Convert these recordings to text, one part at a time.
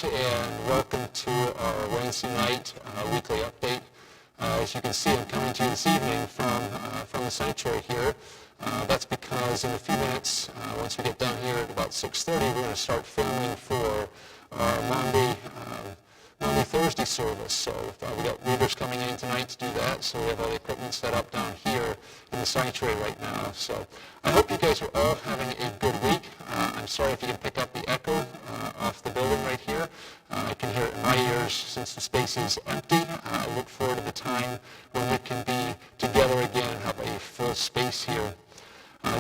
folks, and welcome to our Wednesday night weekly update. As you can see, I'm coming to you this evening from the sanctuary here. That's because in a few minutes, once we get done here at about 6:30, we're going to start filming for our Monday Thursday service. So we got readers coming in tonight to do that. So we have all the equipment set up down here in the sanctuary right now. So I hope you guys are all having a good week. I'm sorry if you can pick up the echo off the building right here. I can hear it in my ears since the space is empty. I look forward to the time when we can be together again and have a full space here.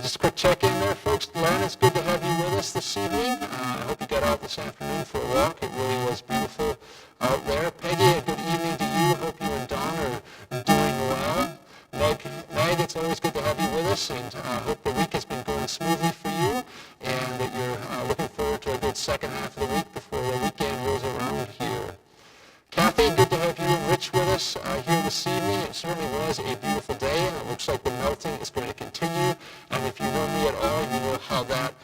Just a quick check-in there, folks. Len, it's good to have you with us this evening. I hope you got out this afternoon for a walk. It really was beautiful out there. Peggy, a good evening to you. Hope you and Don are doing well. Meg, it's always good to have you with us, and I hope the week has been going smoothly for you, and that you're looking forward to a good second half of the week before the weekend rolls around here. Kathy, good to have you and Rich with us here this evening. It certainly was a beautiful day, and it looks like the melting is going to continue. And if you know me at all, you know how that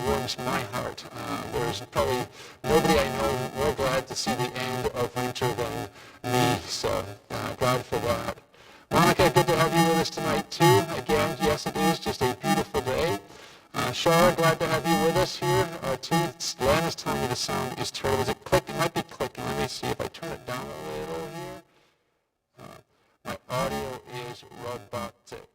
warms my heart. There's probably nobody I know more glad to see the end of winter than me, so glad for that. Monica, good to have you with us tonight, too. Again, yes, it is just a beautiful day. Shara, glad to have you with us here, too. Len is telling me the sound is terrible. Is it clicking? It might be clicking. Let me see if I turn it down a little here. My audio is robotic.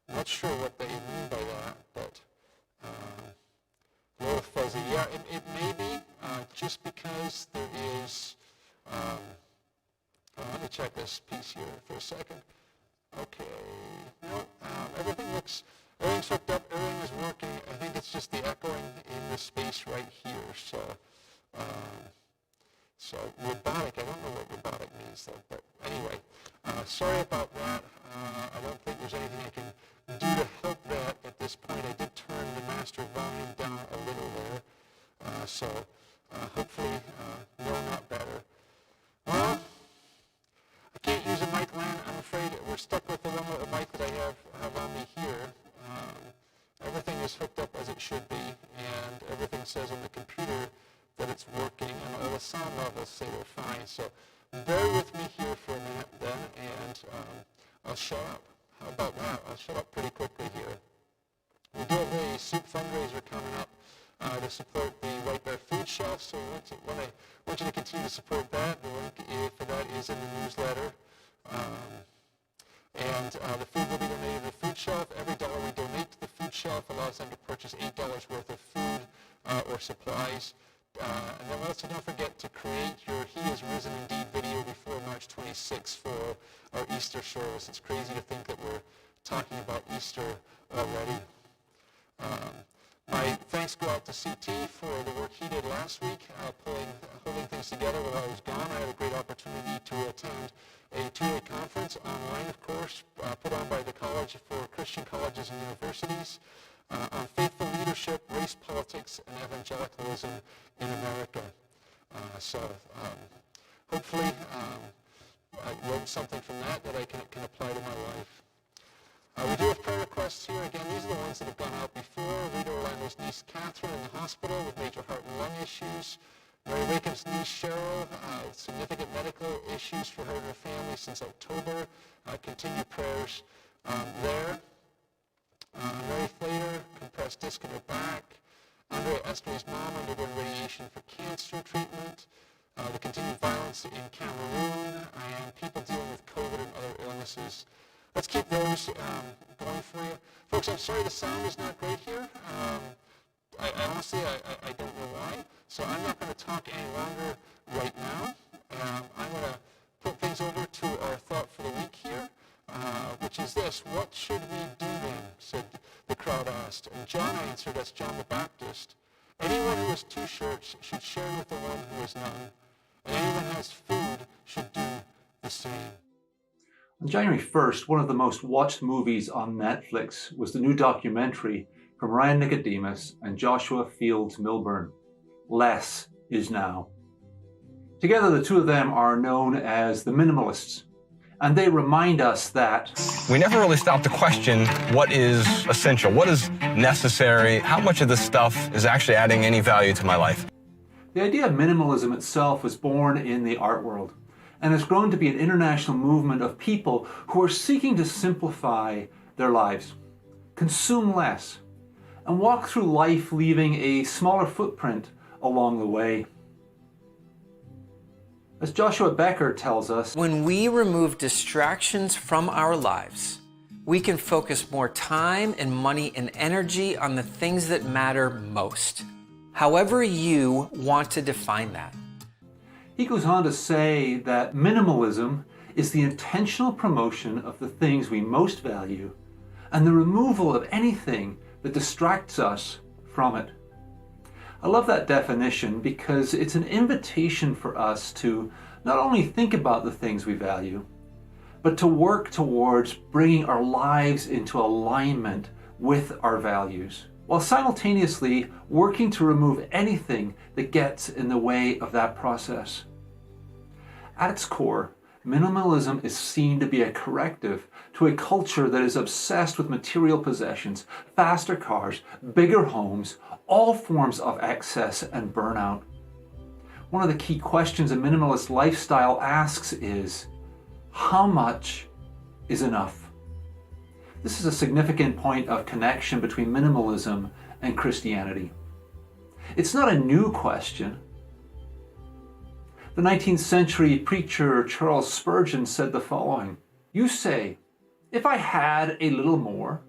Not sure what they mean by that, but a little fuzzy. Yeah, it may be just because there is... let me check this piece here for a second. Okay, no, everything's hooked up, everything is working. I think it's just the echoing in this space right here. So robotic, I don't know what robotic means though, but anyway, sorry about that. I don't think there's anything I can do to help that at this point. I did turn the master volume down a little there, so hopefully, no, not better. Well, I can't use a mic, Lan. I'm afraid we're stuck with the one little mic that I have on me here. Everything is hooked up as it should be, and everything says on the computer that it's working, and all the sound levels say they're fine. So bear with me here for a minute then, and I'll shut up. How about that? I'll shut up pretty quickly here. We do have a soup fundraiser coming up to support the White Bear Food Shelf, so I want you to continue to support that. The link for that is in the newsletter. And the food will be donated to the food shelf. Every dollar we donate to the food shelf allows them to purchase $8 worth of food or supplies. And then also don't forget to create your He is Risen Indeed video before March 26th for our Easter service. It's crazy to think that we're talking about Easter already. My thanks go out to CT for the work he did last week, holding things together while I was gone. I had a great opportunity to attend a two-day conference online, of course, put on by the College for Christian Colleges and Universities on faithful leadership, race politics, and evangelicalism in America. Hopefully I learned something from that I can apply to my life. We do have prayer requests here. Again, these are the ones that have gone out before. Rita Orlando's niece, Catherine, in the hospital with major heart and lung issues. Mary Wakeham's niece, Cheryl, significant medical issues for her and her family since October. Continued prayers there. Mary Flater, compressed disc in her back. Andrea Estre's mom undergoing radiation for cancer treatment. The continued violence in Cameroon, and people dealing with COVID and other illnesses. Let's keep those going for you. Folks, I'm sorry the sound is not great here. I honestly don't know why. So I'm not going to talk any longer right now. I'm going to put things over to our thought for the week here, which is this. What should we do then? Said the crowd asked. And John answered, that's John the Baptist. Anyone who has 2 shirts should share with the one who has none. And anyone who has food should do the same. On January 1st, one of the most watched movies on Netflix was the new documentary from Ryan Nicodemus and Joshua Fields Milburn, Less is Now. Together, the two of them are known as the Minimalists, And they remind us that we never really stop to question what is essential, what is necessary, how much of this stuff is actually adding any value to my life. the idea of minimalism itself was born in the art world and has grown to be an international movement of people who are seeking to simplify their lives, consume less, and walk through life leaving a smaller footprint along the way. As Joshua Becker tells us, when we remove distractions from our lives, we can focus more time and money and energy on the things that matter most, however you want to define that. he goes on to say that minimalism is the intentional promotion of the things we most value and the removal of anything that distracts us from it. I love that definition because it's an invitation for us to not only think about the things we value, but to work towards bringing our lives into alignment with our values, while simultaneously working to remove anything that gets in the way of that process. At its core, minimalism is seen to be a corrective to a culture that is obsessed with material possessions, faster cars, bigger homes, all forms of excess and burnout. One of the key questions a minimalist lifestyle asks is, how much is enough? This is a significant point of connection between minimalism and Christianity. It's not a new question. The 19th century preacher Charles Spurgeon said the following, "You say, if I had a little more,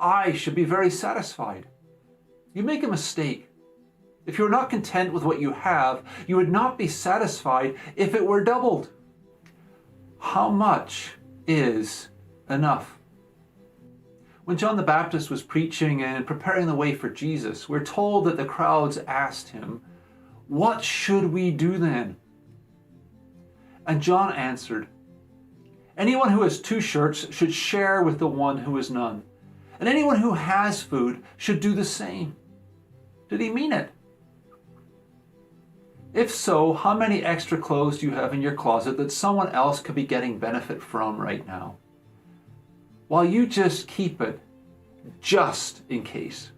I should be very satisfied. You make a mistake. If you're not content with what you have, you would not be satisfied if it were doubled." How much is enough? When John the Baptist was preaching and preparing the way for Jesus, we're told that the crowds asked him, "What should we do then?" And John answered, "Anyone who has 2 shirts should share with the one who has none, and anyone who has food should do the same." Did he mean it? If so, how many extra clothes do you have in your closet that someone else could be getting benefit from right now, while you just keep it just in case,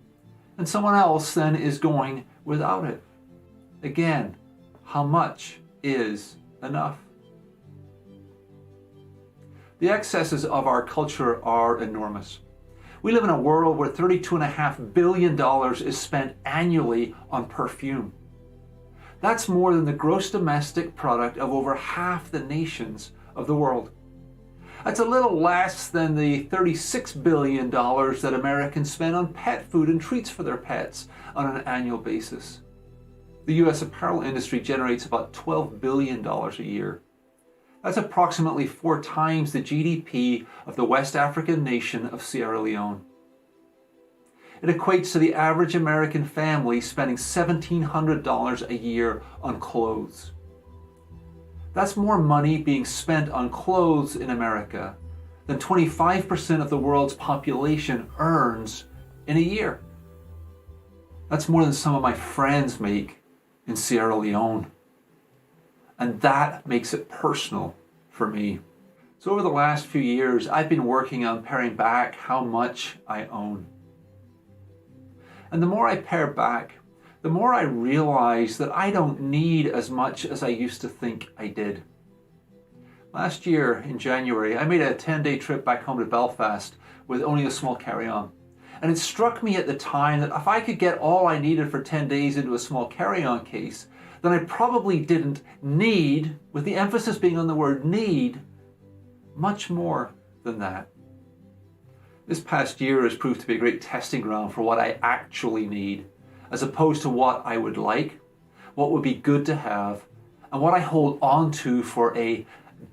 and someone else then is going without it? Again, how much is enough? The excesses of our culture are enormous. We live in a world where $32.5 billion is spent annually on perfume. That's more than the gross domestic product of over half the nations of the world. That's a little less than the $36 billion that Americans spend on pet food and treats for their pets on an annual basis. The US apparel industry generates about $12 billion a year. That's approximately 4 times the GDP of the West African nation of Sierra Leone. It equates to the average American family spending $1,700 a year on clothes. That's more money being spent on clothes in America than 25% of the world's population earns in a year. That's more than some of my friends make in Sierra Leone. And that makes it personal for me. So over the last few years, I've been working on paring back how much I own. And the more I pare back, the more I realize that I don't need as much as I used to think I did. Last year in January, I made a 10-day trip back home to Belfast with only a small carry-on. And it struck me at the time that if I could get all I needed for 10 days into a small carry-on case, then I probably didn't need, with the emphasis being on the word need, much more than that. This past year has proved to be a great testing ground for what I actually need, as opposed to what I would like, what would be good to have, and what I hold on to for a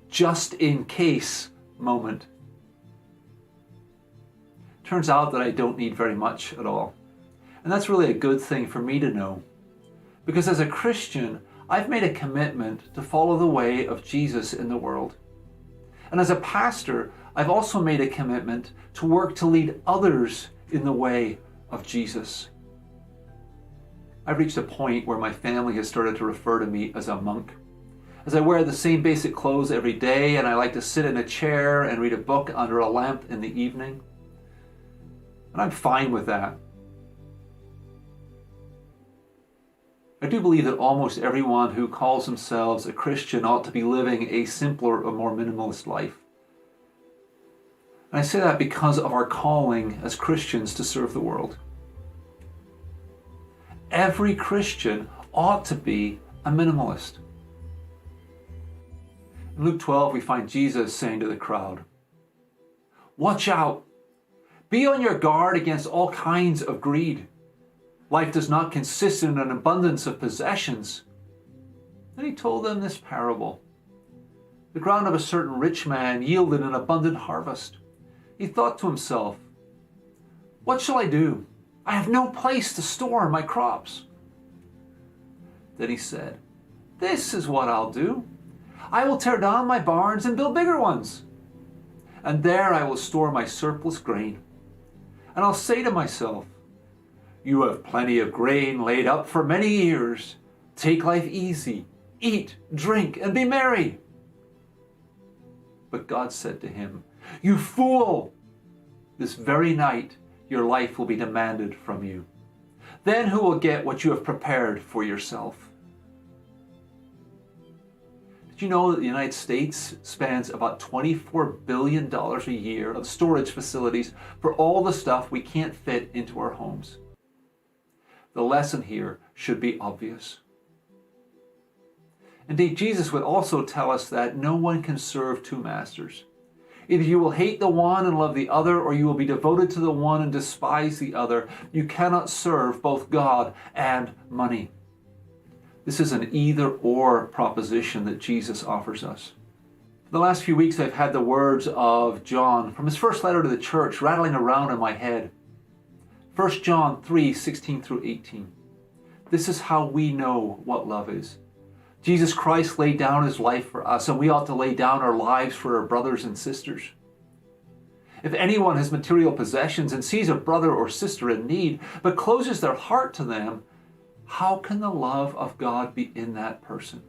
just-in-case moment. Turns out that I don't need very much at all. And that's really a good thing for me to know. Because as a Christian, I've made a commitment to follow the way of Jesus in the world. And as a pastor, I've also made a commitment to work to lead others in the way of Jesus. I've reached a point where my family has started to refer to me as a monk. as I wear the same basic clothes every day, and I like to sit in a chair and read a book under a lamp in the evening. And I'm fine with that. I do believe that almost everyone who calls themselves a Christian ought to be living a simpler or more minimalist life. And I say that because of our calling as Christians to serve the world. Every Christian ought to be a minimalist. In Luke 12, we find Jesus saying to the crowd, "Watch out! Be on your guard against all kinds of greed. Life does not consist in an abundance of possessions." Then he told them this parable. The ground of a certain rich man yielded an abundant harvest. He thought to himself, "What shall I do? I have no place to store my crops." Then he said, "This is what I'll do. I will tear down my barns and build bigger ones. And there I will store my surplus grain. And I'll say to myself, you have plenty of grain laid up for many years. Take life easy, eat, drink, and be merry." But God said to him, "You fool! This very night your life will be demanded from you. Then who will get what you have prepared for yourself?" Did you know that the United States spends about $24 billion a year of storage facilities for all the stuff we can't fit into our homes? The lesson here should be obvious. Indeed, Jesus would also tell us that no one can serve two masters. Either you will hate the one and love the other, or you will be devoted to the one and despise the other. You cannot serve both God and money. This is an either-or proposition that Jesus offers us. For the last few weeks, I've had the words of John from his first letter to the church rattling around in my head. 1 John 3:16 through 18. This is how we know what love is. Jesus Christ laid down his life for us, and we ought to lay down our lives for our brothers and sisters. If anyone has material possessions and sees a brother or sister in need, but closes their heart to them, how can the love of God be in that person?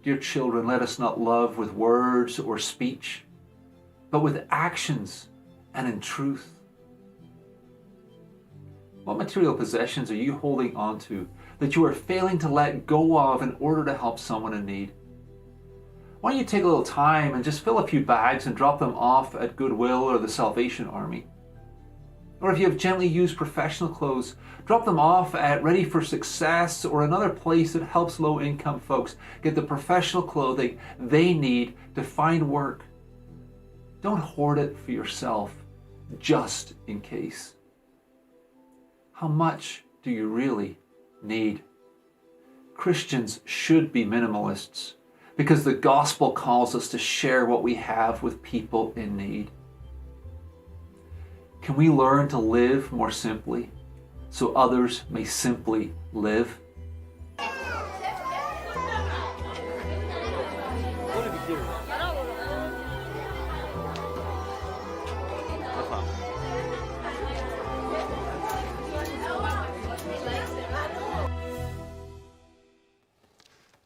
Dear children, let us not love with words or speech, but with actions and in truth. What material possessions are you holding on to that you are failing to let go of in order to help someone in need? Why don't you take a little time and just fill a few bags and drop them off at Goodwill or the Salvation Army? Or if you have gently used professional clothes, drop them off at Ready for Success or another place that helps low-income folks get the professional clothing they need to find work. Don't hoard it for yourself, just in case. How much do you really need? Christians should be minimalists because the gospel calls us to share what we have with people in need. Can we learn to live more simply so others may simply live?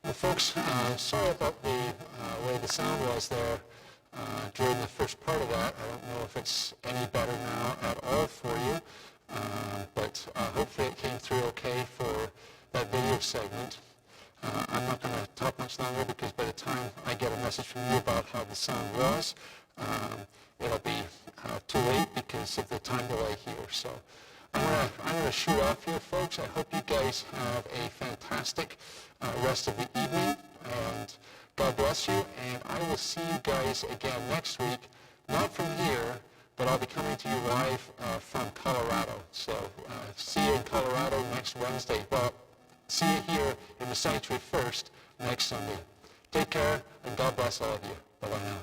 Well, folks, sorry about the way the sound was there during the first part of that. I don't know if it's any better now at all for you, but hopefully it came through okay for that video segment. I'm not going to talk much longer because by the time I get a message from you about how the sound was, it'll be too late because of the time delay here. So I'm going to shoot off here, folks. I hope you guys have a fantastic rest of the evening, and God bless you, and I will see you guys again next week, not from here, but I'll be coming to you live from Colorado. So see you in Colorado next Wednesday. Well, see you here in the sanctuary first next Sunday. Take care, and God bless all of you. Bye-bye now.